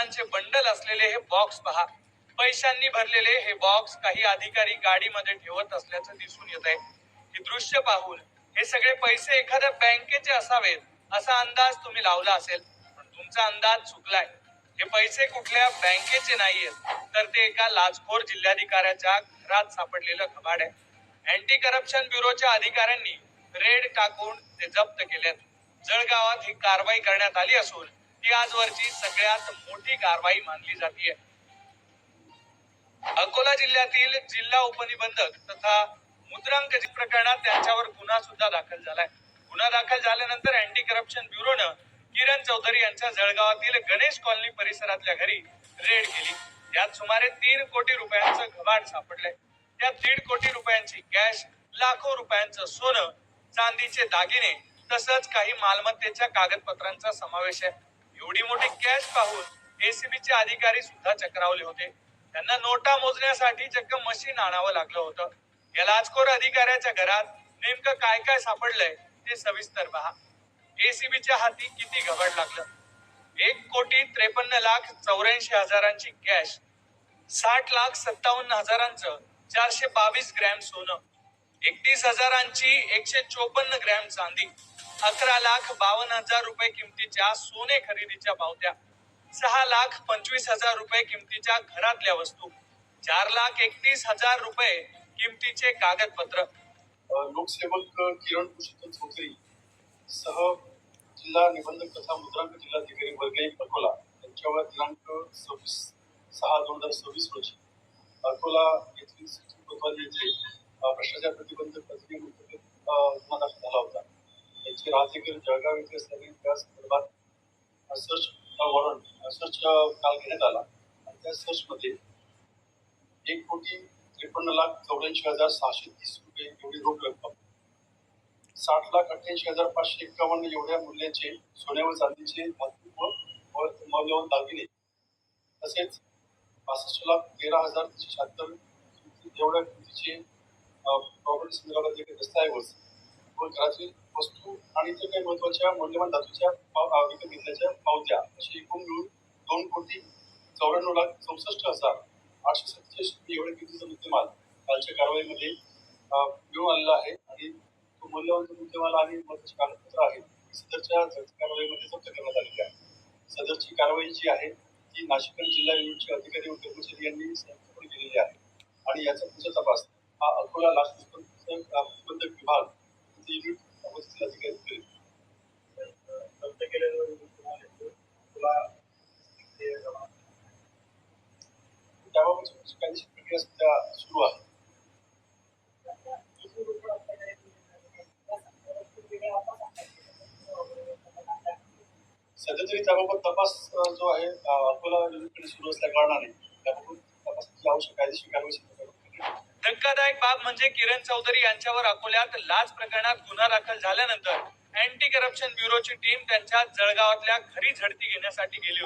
नोटांचे bundle असलेले हे box पहा. पैशांनी भरलेले हे बॉक्स काही अधिकारी गाडीमध्ये ठेवत असल्याचं दिसून येत आहे. हे दृश्य पाहून हे सगळे पैसे एखाद्या बँकेचे असावेत असा अंदाज तुम्ही लावला असेल, पण तुमचा अंदाज चुकलाय. हे पैसे कुठल्या बँकेचे नाहीयेत, तर ते एका लाचखोर जिल्हाधिकाऱ्याच्या घरात सापडलेलं घबाड आहे. अँटी करप्शन ब्युरोच्या अधिकाऱ्यांनी रेड टाकून ते जप्त केलेत. जळगावात ही कारवाई करण्यात आली असून ती आजवरची सगळ्यात मोठी कारवाई मानली जाते. अकोला जिल्ह्यातील जिल्हा उपनिबंधक तथा मुद्रांक प्रकरणात त्यांच्यावर गुन्हा सुद्धा दाखल झालाय. गुन्हा दाखल झाल्यानंतर अँटी करप्शन ब्युरोनं किरण चौधरी यांच्या जळगावातील गणेश कॉलनी परिसरातल्या घरी रेड केली. त्यात सुमारे 3 कोटी रुपयांचं घबाड सापडलंय. त्यात 1.5 कोटी रुपयांची कॅश, लाखो रुपयांचं सोनं, चांदीचे दागिने तसंच काही मालमत्तेच्या कागदपत्रांचा समावेश आहे. एवढी मोठी कॅश पाहून एसीबीचे अधिकारी सुद्धा चक्रावले होते. त्यांना नोटा मोजण्यासाठी चक्क मशीन आणावं लागलं होतं. या लाचखोर अधिकाऱ्याच्या घरात नेमकं काय काय सापडलंय ते सविस्तर पहा. एसीबीच्या हाती किती घबड लागलं. 1,53,84,000ची कॅश, 60,57,000चं 422 ग्रॅम सोनं, 31,000ची 154 ग्रॅम चांदी, 11,52,000 रुपये किमतीच्या सोने खरेदीच्या पावत्या, 6,25,000 रुपये किमतीच्या घरातल्या वस्तू, 4,31,000 रुपये किमतीचे कागदपत्र. लोकसेवक किरण पुरुषोत्तम चौधरी सह जिल्हा निबंधक तथा मुद्रांक जिल्हाधिकारी वर्ग 1 अकोला यांच्यावर दिनांक 26/6/2026 रोजी अकोला येथील सिटी कोतवाल येथे भ्रष्टाचार प्रतिबंधक अधिनियम गुन्हा दाखल झाला होता. याचे राज्यकर जळगाव येथे असल्याने त्या संदर्भात सर्च काल घेण्यात आला आणि त्या सर्चमध्ये 1,53,84,630 रुपये एवढी रोख रक्कम, 60,88,551 एवढ्या मूल्याचे सोने व चांदीचे धातू व मौल्यवान दागिने तसेच 65,13,376 एवढ्या किमतीचे प्रॉपर्टी संदर्भात जे दस्तऐवज व घरातील वस्तू आणि इतर काही महत्वाच्या मौल्यवान धातूच्या विकत घेतल्याच्या पावत्या अशी एकूण मिळून 2,94,64,847 एवढ्या किमतीचा मुद्देमाल कालच्या कारवाईमध्ये मिळून आलेला आहे आणि तो मौल्यवान मुद्देमाल आणि महत्वाचे कागदपत्र आहे सदरच्या कारवाईमध्ये जप्त करण्यात आलेली आहे. सदरची कारवाई जी आहे ती नाशिक जिल्हा युनिटचे अधिकारी व कर्मचारी यांनी संयुक्तपणे केलेली आहे आणि याचा पुढचा तपास हा अकोला लाचलुचपत विभाग युनिट अवस्थेतील अधिकारी करेल. त्याबाबतची कायदेशीर प्रक्रिया सध्या सुरू आहे. सध्या तरी त्याबाबत तपास जो आहे अकोला युनिटकडे सुरू असल्या कारणाने त्याबाबत तपासाची आवश्यक कायदेशीर कारवाई. धक्कादायक बाब म्हणजे किरण चौधरी यांच्यावर अकोल्यात लाच प्रकरणात गुन्हा दाखल झाल्यानंतर अँटी करप्शन ब्युरोची टीम त्यांच्या जळगावातल्या घरी झडती घेण्यासाठी गेली होती.